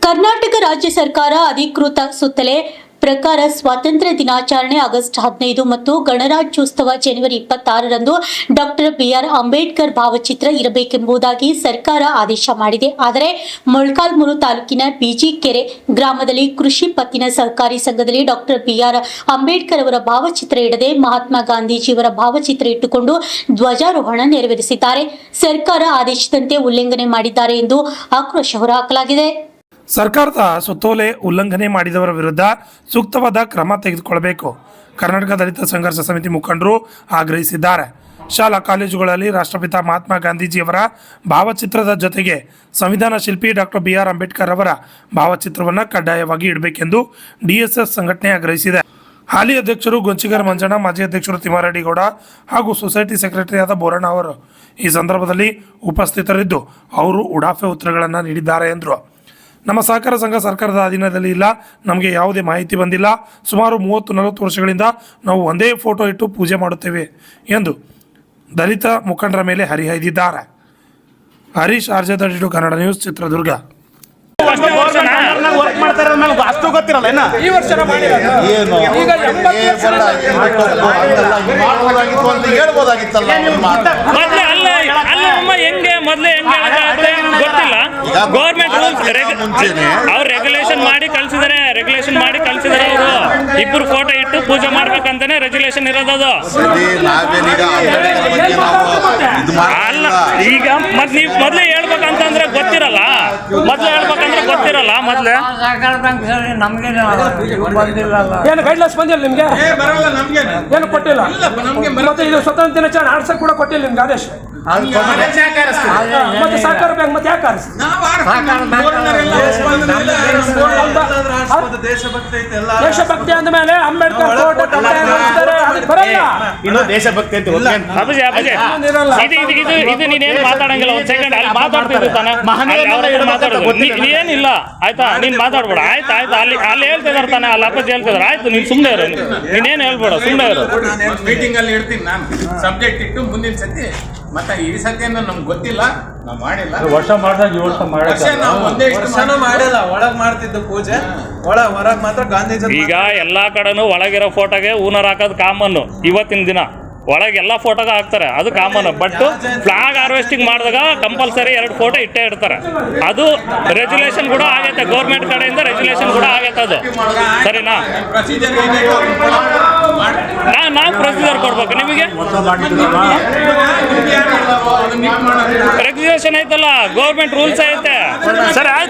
ಕರ್ನಾಟಕ ರಾಜ್ಯ ಸರ್ಕಾರ ಅಧಿಕೃತ ಸುತ್ತಲೇ ಪ್ರಕಾರ ಸ್ವಾತಂತ್ರ್ಯ ದಿನಾಚರಣೆ ಆಗಸ್ಟ್ 15 ಮತ್ತು ಗಣರಾಜ್ಯೋತ್ಸವ ಜನವರಿ 26ರಂದು ಡಾಕ್ಟರ್ ಬಿಆರ್ ಅಂಬೇಡ್ಕರ್ ಭಾವಚಿತ್ರ ಇರಬೇಕೆಂಬುದಾಗಿ ಸರ್ಕಾರ ಆದೇಶ ಮಾಡಿದೆ. ಆದರೆ ಮೊಳಕಾಲ್ಮೂರು ತಾಲೂಕಿನ ಬಿಜಿಕೆರೆ ಗ್ರಾಮದಲ್ಲಿ ಕೃಷಿ ಪತ್ತಿನ ಸಹಕಾರಿ ಸಂಘದಲ್ಲಿ ಡಾಕ್ಟರ್ ಬಿಆರ್ ಅಂಬೇಡ್ಕರ್ ಅವರ ಭಾವಚಿತ್ರ ಇಡದೆ ಮಹಾತ್ಮ ಗಾಂಧೀಜಿಯವರ ಭಾವಚಿತ್ರ ಇಟ್ಟುಕೊಂಡು ಧ್ವಜಾರೋಹಣ ನೆರವೇರಿಸಿದ್ದಾರೆ. ಸರ್ಕಾರ ಆದೇಶದಂತೆ ಉಲ್ಲಂಘನೆ ಮಾಡಿದ್ದಾರೆ ಎಂದು ಆಕ್ರೋಶ ಹೊರಹಾಕಲಾಗಿದೆ. ಸರ್ಕಾರದ ಸುತ್ತೋಲೆ ಉಲ್ಲಂಘನೆ ಮಾಡಿದವರ ವಿರುದ್ಧ ಸೂಕ್ತವಾದ ಕ್ರಮ ತೆಗೆದುಕೊಳ್ಳಬೇಕು. ಕರ್ನಾಟಕ ದಲಿತ ಸಂಘರ್ಷ ಸಮಿತಿ ಮುಖಂಡರು ಆಗ್ರಹಿಸಿದ್ದಾರೆ. ಶಾಲಾ ಕಾಲೇಜುಗಳಲ್ಲಿ ರಾಷ್ಟ್ರಪಿತ ಮಹಾತ್ಮ ಗಾಂಧೀಜಿಯವರ ಭಾವಚಿತ್ರದ ಜೊತೆಗೆ ಸಂವಿಧಾನ ಶಿಲ್ಪಿ ಡಾಕ್ಟರ್ ಬಿಆರ್ ಅಂಬೇಡ್ಕರ್ ಅವರ ಭಾವಚಿತ್ರವನ್ನು ಕಡ್ಡಾಯವಾಗಿ ಇಡಬೇಕೆಂದು ಡಿಎಸ್ಎಸ್ ಸಂಘಟನೆ ಆಗ್ರಹಿಸಿದೆ. ಹಾಲಿ ಅಧ್ಯಕ್ಷರು ಗೊಂಚಿಗರ ಮಂಜಣ್ಣ, ಮಾಜಿ ಅಧ್ಯಕ್ಷರು ತಿಮ್ಮಾರೆಡ್ಡಿಗೌಡ ಹಾಗೂ ಸೊಸೈಟಿ ಸೆಕ್ರೆಟರಿಯಾದ ಬೋರಣ್ಣ ಅವರು ಈ ಸಂದರ್ಭದಲ್ಲಿ ಉಪಸ್ಥಿತರಿದ್ದು ಅವರು ಉಡಾಫೆ ಉತ್ತರಗಳನ್ನು ನೀಡಿದ್ದಾರೆ ಎಂದರು. ನಮ್ಮ ಸಹಕಾರ ಸಂಘ ಸರ್ಕಾರದ ಅಧೀನದಲ್ಲಿ ಇಲ್ಲ, ನಮಗೆ ಯಾವುದೇ ಮಾಹಿತಿ ಬಂದಿಲ್ಲ. ಸುಮಾರು 30-40 ವರ್ಷಗಳಿಂದ ನಾವು ಒಂದೇ ಫೋಟೋ ಇಟ್ಟು ಪೂಜೆ ಮಾಡುತ್ತೇವೆ ಎಂದು ದಲಿತ ಮುಖಂಡರ ಮೇಲೆ ಹರಿಹಾಯ್ದಿದ್ದಾರೆ. Harish RJ Kannada news, Chitradurga. ಅಷ್ಟು ಗೊತ್ತಿರಲ್ಲ ಈ ವರ್ಷ ಮೊದಲೇ ಗೊತ್ತಿಲ್ಲ. ಗೌರ್ಮೆಂಟ್ ರೂಲ್ಸ್ ಅವ್ರು ರೆಗ್ಯುಲೇಷನ್ ಮಾಡಿ ಕಳ್ಸಿದಾರೆ ಅವರು ಇಬ್ಬರು ಫೋಟೋ ಇಟ್ಟು ಪೂಜೆ ಮಾಡ್ಬೇಕಂತಾನೆ ರೆಗ್ಯುಲೇಷನ್ ಇರೋದು. ಅಲ್ಲ, ಈಗ ಮತ್ ನೀವ್ ಮೊದ್ಲೇ ಹೇಳ್ಬೇಕಂತಂದ್ರೆ ಗೊತ್ತಿರಲ್ಲ. ಮೊದ್ಲೇ ಏನು ಗೈಡ್ಲೈನ್ಸ್ ಬಂದಿಲ್ಲ ನಿಮ್ಗೆ? ಏನು ಕೊಟ್ಟಿಲ್ಲ. ಮತ್ತೆ ಇದು ಸ್ವತಂತ್ರ ದಿನಾಚರಣೆ ಆಡ್ಸಕ್ ಕೂಡ ಕೊಟ್ಟಿಲ್ಲ ನಿಮ್ಗೆ ಆದೇಶ. ಮತ್ತೆ ಸಹಕಾರ ಬ್ಯಾಂಕ್ ಮತ್ತೆ ಯಾಕೆ ದೇಶಭಕ್ತಿ ಅಂದ ಮೇಲೆ ಅಂಬೇಡ್ಕರ್ ಇನ್ನು ದೇಶಭಕ್ತಿ ಅಂತ ಇದು ನೀನೇನು ಮಾತಾಡಂಗಿಲ್ಲ. ಒಂದ್ ಸೆಕೆಂಡ್ ಅಲ್ಲಿ ಮಾತಾಡ್ತಿರ್ತಾನೆ, ಏನಿಲ್ಲ ಆಯ್ತಾ, ನೀನ್ ಮಾತಾಡ್ಬೇಡ. ಆಯ್ತಾ ಅಲ್ಲಿ ಹೇಳ್ತಿದಾರೆ ತಾನೆ, ಅಲ್ಲಿ ಅಪ್ಪಾಜಿ ಹೇಳ್ತಿದಾರೆ. ಆಯ್ತು, ನೀನ್ ಸುಮ್ಮನೆ ಇರು, ನೀನೇನು ಹೇಳ್ಬೇಡ, ಸುಮ್ಮನೆ ಇರು. ಮೀಟಿಂಗ್ ಅಲ್ಲಿ ಇರ್ತೀನಿ ನಾನು, ಸಬ್ಜೆಕ್ಟ್ ಇಟ್ಟು ಮುಂದಿನ ಸತಿ. ಮತ್ತೆ ಈ ಸತಿ ನಮ್ಗೆ ಗೊತ್ತಿಲ್ಲ, ನಾವು ಮಾಡಿಲ್ಲ. ವರ್ಷ ಮಾಡಿದಾಗ ಮಾಡಿಲ್ಲ. ಒಳಗ್ ಮಾಡ್ತಿದ್ದು ಪೂಜೆ, ಹೊರಗ್ ಮಾತ್ರ ಗಾಂಧೀಜಿ. ಈಗ ಎಲ್ಲಾ ಕಡೆನೂ ಒಳಗಿರೋ ಫೋಟೋಗೆ ಹೂನರ್ ಹಾಕೋದು ಕಾಮನ್. ಇವತ್ತಿನ ದಿನ ಒಳಗೆ ಎಲ್ಲ ಫೋಟೋಗ ಹಾಕ್ತಾರೆ, ಅದು ಕಾಮನ್. ಬಟ್ ಫ್ಲಾಗ್ ಹಾರ್ವೆಸ್ಟಿಂಗ್ ಮಾಡಿದಾಗ ಕಂಪಲ್ಸರಿ 2 ಫೋಟೋ ಇಟ್ಟೇ ಇಡ್ತಾರೆ. ಅದು ರೆಗ್ಯುಲೇಷನ್ ಕೂಡ ಆಗೈತೆ, ಗೌರ್ಮೆಂಟ್ ಕಡೆಯಿಂದ ರೆಗ್ಯುಲೇಷನ್ ಕೂಡ ಆಗೈತೆ. ಅದು ಸರಿನಾ? ನಾವು ಪ್ರೊಸೀಜರ್ ಕೊಡ್ಬೇಕು ನಿಮಗೆ. ರೆಗ್ಯುಲೇಷನ್ ಐತಲ್ಲ, ಗೌರ್ಮೆಂಟ್ ರೂಲ್ಸ್ ಐತೆ. ಸರಿ, ಆಯ್ತು.